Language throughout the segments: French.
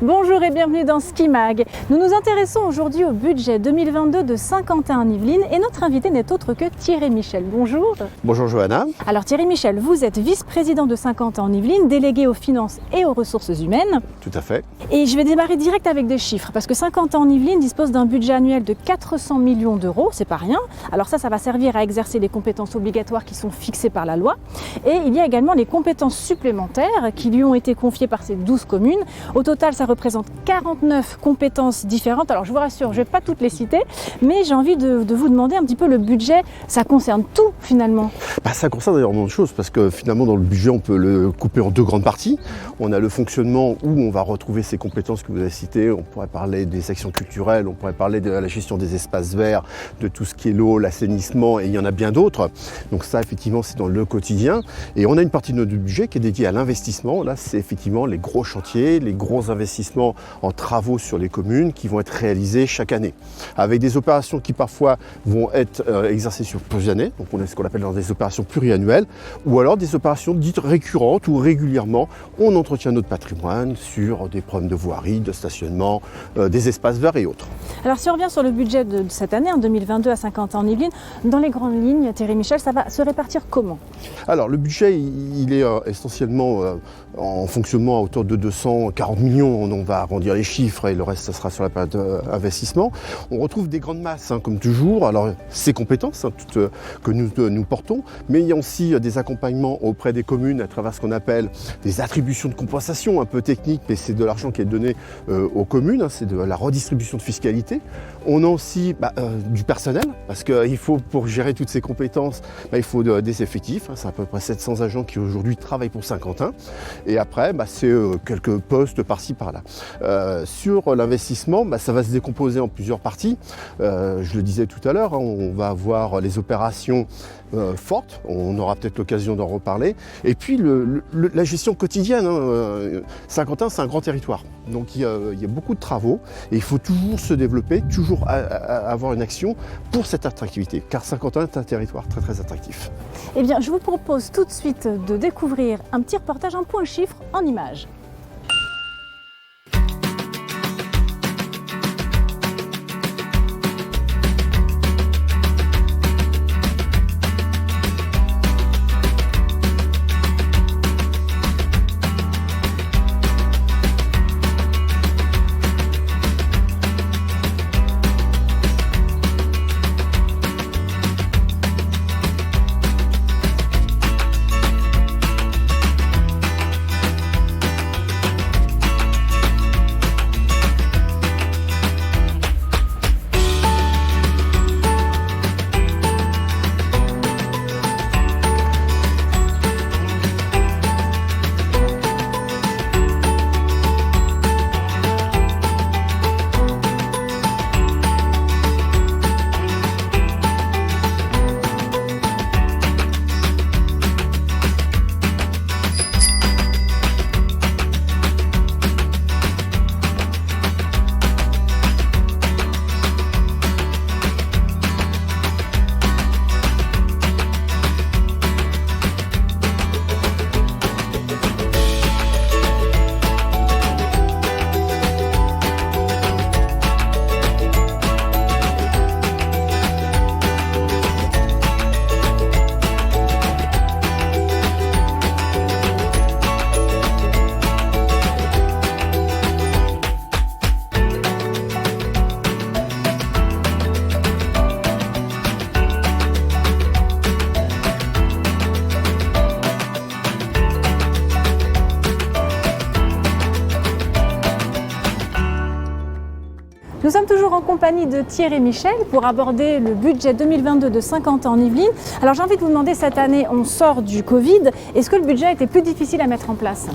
Bonjour et bienvenue dans Skimag. Nous nous intéressons aujourd'hui au budget 2022 de Saint-Quentin-en-Yvelines et notre invité n'est autre que Thierry Michel. Bonjour. Bonjour Johanna. Alors Thierry Michel, vous êtes vice-président de Saint-Quentin-en-Yvelines, délégué aux finances et aux ressources humaines. Tout à fait. Et je vais démarrer direct avec des chiffres parce que Saint-Quentin-en-Yvelines dispose d'un budget annuel de 400 millions d'euros, c'est pas rien. Alors ça va servir à exercer les compétences obligatoires qui sont fixées par la loi. Et il y a également les compétences supplémentaires qui lui ont été confiées par ces 12 communes. Au total, ça représente 49 compétences différentes. Alors je vous rassure, je ne vais pas toutes les citer, mais j'ai envie de vous demander un petit peu le budget. Ça concerne tout finalement. Ça concerne énormément de choses parce que finalement dans le budget on peut le couper en deux grandes parties. On a le fonctionnement où on va retrouver ces compétences que vous avez citées. On pourrait parler des actions culturelles, on pourrait parler de la gestion des espaces verts, de tout ce qui est l'eau, l'assainissement et il y en a bien d'autres. Donc ça effectivement c'est dans le quotidien. Et on a une partie de notre budget qui est dédiée à l'investissement. Là c'est effectivement les gros chantiers, les gros investissements en travaux sur les communes qui vont être réalisés chaque année. Avec des opérations qui parfois vont être exercées sur plusieurs années, donc on a ce qu'on appelle des opérations pluriannuelles, ou alors des opérations dites récurrentes où régulièrement on entretient notre patrimoine sur des problèmes de voirie, de stationnement, des espaces verts et autres. Alors si on revient sur le budget de cette année, en 2022 à Saint-Quentin-en-Yvelines, dans les grandes lignes, Thierry Michel, ça va se répartir comment? Alors le budget il est essentiellement en fonctionnement à hauteur de 240 millions, on va arrondir les chiffres et le reste ça sera sur la période d'investissement. On retrouve des grandes masses comme toujours, alors ces compétences toutes, que nous portons, mais il y a aussi des accompagnements auprès des communes à travers ce qu'on appelle des attributions de compensation un peu techniques, mais c'est de l'argent qui est donné aux communes, c'est de la redistribution de fiscalité. On a aussi du personnel, parce qu'il faut, pour gérer toutes ces compétences, il faut des effectifs, c'est à peu près 700 agents qui aujourd'hui travaillent pour Saint-Quentin, et après c'est quelques postes par-ci par-là. Sur l'investissement, ça va se décomposer en plusieurs parties. Je le disais tout à l'heure, on va avoir les opérations fortes, on aura peut-être l'occasion d'en reparler. Et puis la gestion quotidienne, Saint-Quentin c'est un grand territoire, donc il y a beaucoup de travaux et il faut toujours se développer, toujours avoir une action pour cette attractivité, car Saint-Quentin est un territoire très très attractif. Eh bien je vous propose tout de suite de découvrir un petit reportage, un point chiffre en images. Nous sommes toujours en compagnie de Thierry Michel pour aborder le budget 2022 de Saint-Quentin-en-Yvelines. Alors j'ai envie de vous demander, cette année on sort du Covid, est-ce que le budget était plus difficile à mettre en place ?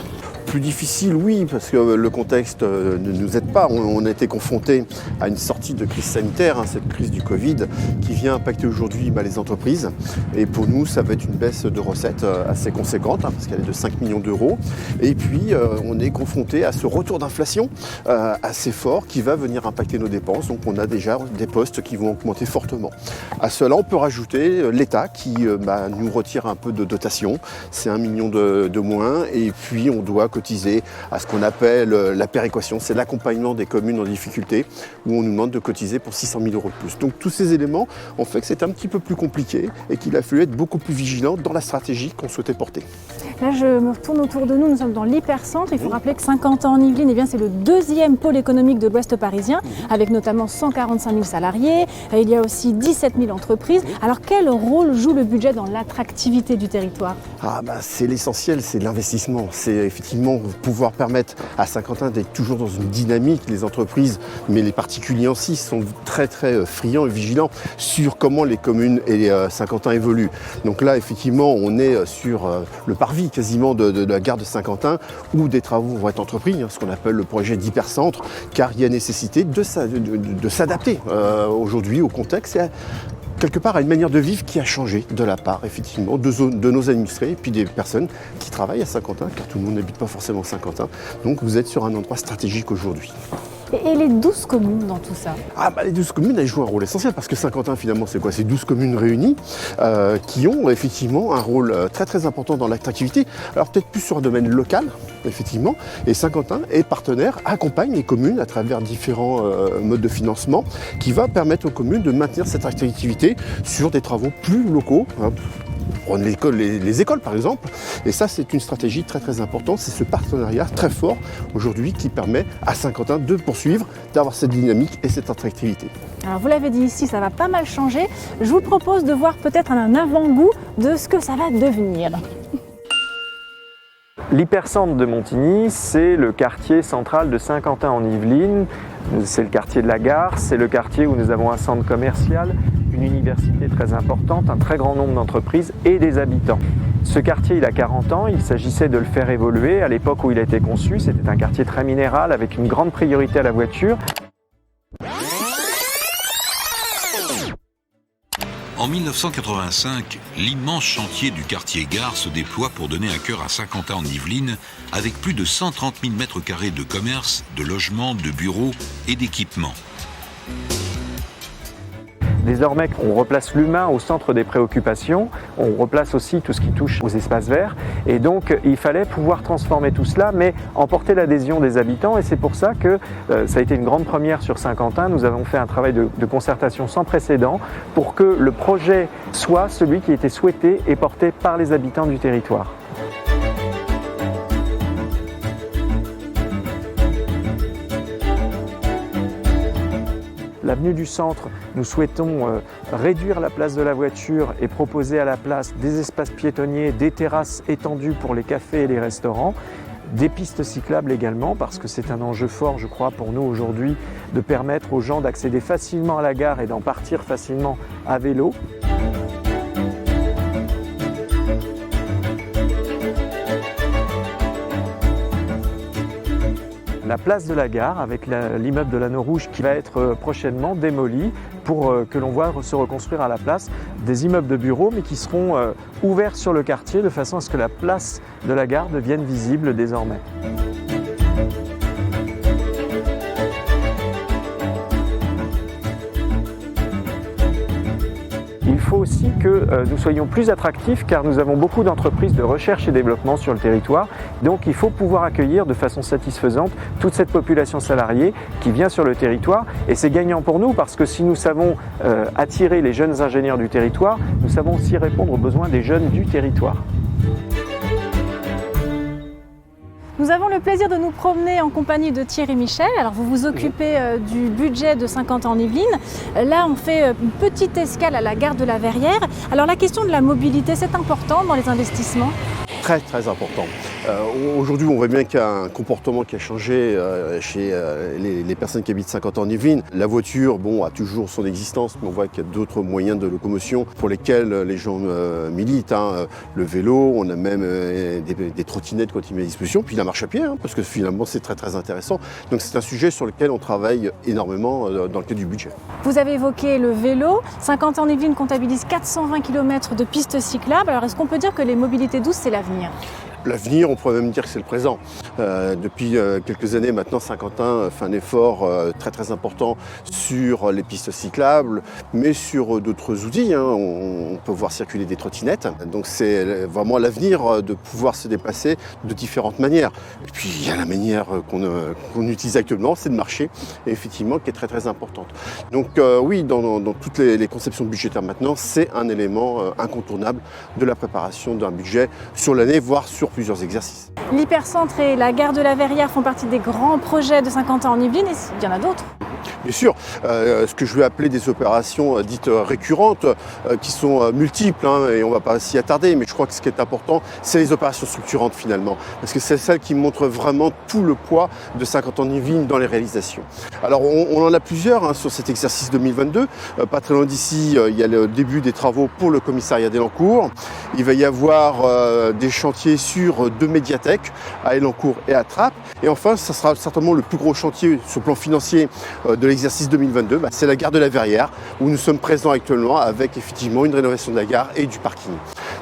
Plus difficile, oui, parce que le contexte ne nous aide pas. On a été confronté à une sortie de crise sanitaire, cette crise du Covid, qui vient impacter aujourd'hui les entreprises. Et pour nous, ça va être une baisse de recettes assez conséquente, parce qu'elle est de 5 millions d'euros. Et puis, on est confronté à ce retour d'inflation assez fort qui va venir impacter nos dépenses. Donc, on a déjà des postes qui vont augmenter fortement. À cela, on peut rajouter l'État qui nous retire un peu de dotation. C'est 1 million de moins. Et puis, on doit cotiser à ce qu'on appelle la péréquation, c'est l'accompagnement des communes en difficulté, où on nous demande de cotiser pour 600 000 € de plus. Donc tous ces éléments ont fait que c'est un petit peu plus compliqué et qu'il a fallu être beaucoup plus vigilant dans la stratégie qu'on souhaitait porter. Là, je me retourne autour de nous, nous sommes dans l'hypercentre. Il faut rappeler que Saint-Quentin-en-Yvelines, c'est le deuxième pôle économique de l'Ouest parisien, avec notamment 145 000 salariés. Il y a aussi 17 000 entreprises. Alors quel rôle joue le budget dans l'attractivité du territoire? C'est l'essentiel, c'est l'investissement. C'est effectivement pouvoir permettre à Saint-Quentin d'être toujours dans une dynamique. Les entreprises, mais les particuliers aussi, sont très friands et vigilants sur comment les communes et Saint-Quentin évoluent. Donc là, effectivement, on est sur le parvis quasiment de la gare de Saint-Quentin où des travaux vont être entrepris, ce qu'on appelle le projet d'hypercentre, car il y a nécessité de s'adapter aujourd'hui au contexte et quelque part à une manière de vivre qui a changé de la part effectivement de nos administrés et puis des personnes qui travaillent à Saint-Quentin, car tout le monde n'habite pas forcément Saint-Quentin. Donc vous êtes sur un endroit stratégique aujourd'hui. Et les 12 communes dans tout ça? Les 12 communes, elles jouent un rôle essentiel parce que Saint-Quentin, finalement, c'est quoi? C'est 12 communes réunies qui ont effectivement un rôle très important dans l'attractivité. Alors peut-être plus sur un domaine local, effectivement. Et Saint-Quentin est partenaire, accompagne les communes à travers différents modes de financement qui va permettre aux communes de maintenir cette attractivité sur des travaux plus locaux. Prendre les écoles par exemple, et ça c'est une stratégie très importante, c'est ce partenariat très fort aujourd'hui qui permet à Saint-Quentin de poursuivre, d'avoir cette dynamique et cette attractivité. Alors vous l'avez dit ici, ça va pas mal changer. Je vous propose de voir peut-être un avant-goût de ce que ça va devenir. L'hypercentre de Montigny, c'est le quartier central de Saint-Quentin-en-Yvelines. C'est le quartier de la gare, c'est le quartier où nous avons un centre commercial, une université très importante, un très grand nombre d'entreprises et des habitants. Ce quartier, il a 40 ans, il s'agissait de le faire évoluer. À l'époque où il a été conçu, c'était un quartier très minéral avec une grande priorité à la voiture. En 1985, l'immense chantier du quartier Gare se déploie pour donner un cœur à Saint-Quentin-en-Yvelines avec plus de 130 000 m² de commerce, de logements, de bureaux et d'équipements. Désormais, on replace l'humain au centre des préoccupations, on replace aussi tout ce qui touche aux espaces verts et donc il fallait pouvoir transformer tout cela mais emporter l'adhésion des habitants et c'est pour ça que ça a été une grande première sur Saint-Quentin. Nous avons fait un travail de concertation sans précédent pour que le projet soit celui qui était souhaité et porté par les habitants du territoire. L'avenue du Centre, nous souhaitons réduire la place de la voiture et proposer à la place des espaces piétonniers, des terrasses étendues pour les cafés et les restaurants, des pistes cyclables également, parce que c'est un enjeu fort, je crois, pour nous aujourd'hui, de permettre aux gens d'accéder facilement à la gare et d'en partir facilement à vélo. La place de la gare avec l'immeuble de l'Anneau Rouge qui va être prochainement démoli pour que l'on voit se reconstruire à la place des immeubles de bureaux mais qui seront ouverts sur le quartier de façon à ce que la place de la gare devienne visible désormais. Il faut aussi que nous soyons plus attractifs car nous avons beaucoup d'entreprises de recherche et développement sur le territoire. Donc il faut pouvoir accueillir de façon satisfaisante toute cette population salariée qui vient sur le territoire. Et c'est gagnant pour nous parce que si nous savons attirer les jeunes ingénieurs du territoire, nous savons aussi répondre aux besoins des jeunes du territoire. Nous avons le plaisir de nous promener en compagnie de Thierry Michel. Alors vous vous occupez du budget de Saint-Quentin-en-Yvelines. Là on fait une petite escale à la gare de la Verrière. Alors la question de la mobilité, c'est important dans les investissements? Très important. Aujourd'hui, on voit bien qu'il y a un comportement qui a changé chez les personnes qui habitent Saint-Quentin-en-Yvelines. La voiture, a toujours son existence, mais on voit qu'il y a d'autres moyens de locomotion pour lesquels les gens militent. Le vélo, on a même des trottinettes quand il met à disposition, puis la marche à pied, parce que finalement, c'est très intéressant. Donc c'est un sujet sur lequel on travaille énormément dans le cadre du budget. Vous avez évoqué le vélo. Saint-Quentin-en-Yvelines comptabilise 420 km de pistes cyclables. Alors est-ce qu'on peut dire que les mobilités douces, c'est l'avenir? L'avenir, on pourrait même dire que c'est le présent. Depuis quelques années maintenant, Saint-Quentin fait un effort très important sur les pistes cyclables, mais sur d'autres outils. On peut voir circuler des trottinettes. Donc c'est vraiment l'avenir de pouvoir se déplacer de différentes manières. Et puis il y a la manière qu'on utilise actuellement, c'est de marcher, et effectivement qui est très importante. Donc oui, dans toutes les conceptions budgétaires maintenant, c'est un élément incontournable de la préparation d'un budget sur l'année, voire sur plusieurs exercices. L'hypercentre et la gare de la Verrière font partie des grands projets de Saint-Quentin en Yvelines, et il y en a d'autres. Bien sûr, ce que je vais appeler des opérations dites récurrentes, qui sont multiples, et on ne va pas s'y attarder, mais je crois que ce qui est important, c'est les opérations structurantes finalement, parce que c'est celles qui montrent vraiment tout le poids de Saint-Quentin-en-Yvelines dans les réalisations. Alors on en a plusieurs sur cet exercice 2022, pas très loin d'ici, il y a le début des travaux pour le commissariat d'Elancourt, il va y avoir des chantiers sur 2 médiathèques, à Elancourt et à Trappes, et enfin ça sera certainement le plus gros chantier sur le plan financier de l'exercice 2022, c'est la gare de la Verrière, où nous sommes présents actuellement avec effectivement une rénovation de la gare et du parking.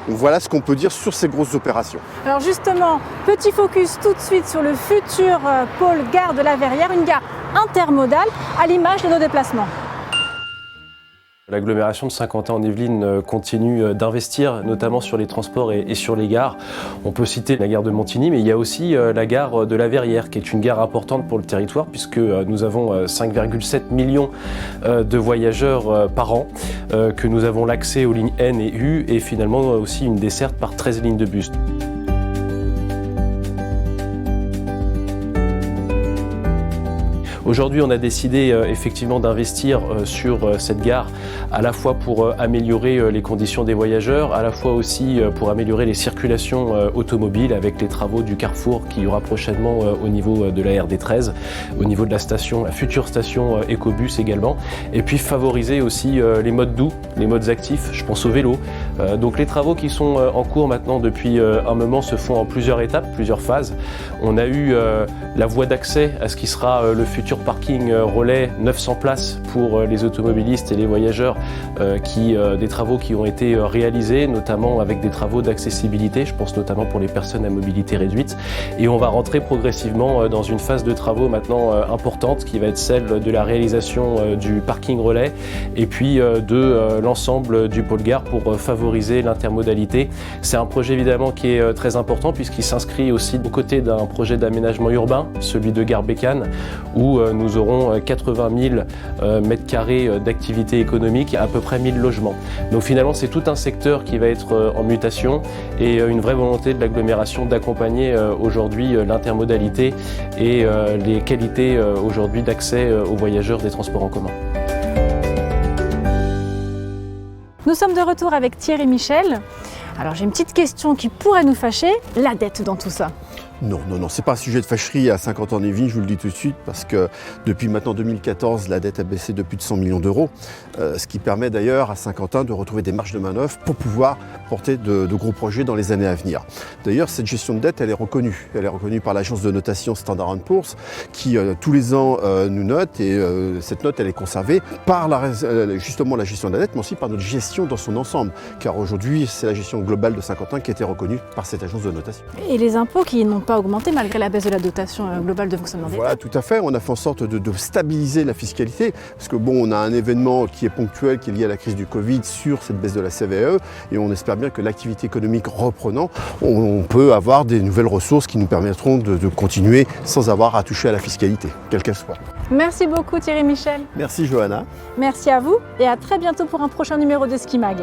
Donc voilà ce qu'on peut dire sur ces grosses opérations. Alors justement, petit focus tout de suite sur le futur pôle gare de la Verrière, une gare intermodale à l'image de nos déplacements. L'agglomération de Saint-Quentin-en-Yvelines continue d'investir, notamment sur les transports et sur les gares. On peut citer la gare de Montigny, mais il y a aussi la gare de la Verrière, qui est une gare importante pour le territoire, puisque nous avons 5,7 millions de voyageurs par an, que nous avons l'accès aux lignes N et U, et finalement aussi une desserte par 13 lignes de bus. Aujourd'hui, on a décidé effectivement d'investir sur cette gare, à la fois pour améliorer les conditions des voyageurs, à la fois aussi pour améliorer les circulations automobiles avec les travaux du carrefour qu'il y aura prochainement au niveau de la RD13, au niveau de la station, la future station Ecobus également, et puis favoriser aussi les modes doux, les modes actifs, je pense au vélo. Donc les travaux qui sont en cours maintenant depuis un moment se font en plusieurs étapes, plusieurs phases. On a eu la voie d'accès à ce qui sera le futur parking relais, 900 places pour les automobilistes et les voyageurs, des travaux qui ont été réalisés, notamment avec des travaux d'accessibilité, je pense notamment pour les personnes à mobilité réduite. Et on va rentrer progressivement dans une phase de travaux maintenant importante, qui va être celle de la réalisation du parking relais, et puis de l'ensemble du pôle gare pour favoriser l'intermodalité. C'est un projet évidemment qui est très important, puisqu'il s'inscrit aussi aux côtés d'un projet d'aménagement urbain, celui de Gare Bécane, où nous aurons 80 000 mètres carrés d'activité économique, à peu près 1000 logements. Donc finalement, c'est tout un secteur qui va être en mutation, et une vraie volonté de l'agglomération d'accompagner aujourd'hui l'intermodalité et les qualités aujourd'hui d'accès aux voyageurs des transports en commun. Nous sommes de retour avec Thierry Michel. Alors j'ai une petite question qui pourrait nous fâcher, la dette dans tout ça. Non, c'est pas un sujet de fâcherie à Saint-Quentin-en-Yvelines, je vous le dis tout de suite, parce que depuis maintenant 2014, la dette a baissé de plus de 100 millions d'euros, ce qui permet d'ailleurs à Saint-Quentin de retrouver des marges de manœuvre pour pouvoir porter de gros projets dans les années à venir. D'ailleurs, cette gestion de dette, elle est reconnue. Elle est reconnue par l'agence de notation Standard & Poor's, qui tous les ans nous note, et cette note, elle est conservée par justement la gestion de la dette, mais aussi par notre gestion dans son ensemble, car aujourd'hui, c'est la gestion globale de Saint-Quentin qui a été reconnue par cette agence de notation. Et les impôts qui n'ont pas augmenté malgré la baisse de la dotation globale de fonctionnement d'État. Voilà, tout à fait. On a fait en sorte de stabiliser la fiscalité, parce que on a un événement qui est ponctuel, qui est lié à la crise du Covid sur cette baisse de la CVAE, et on espère bien que l'activité économique reprenant, on peut avoir des nouvelles ressources qui nous permettront de continuer sans avoir à toucher à la fiscalité, quelle qu'elle soit. Merci beaucoup Thierry Michel. Merci Johanna. Merci à vous, et à très bientôt pour un prochain numéro de Ski Mag.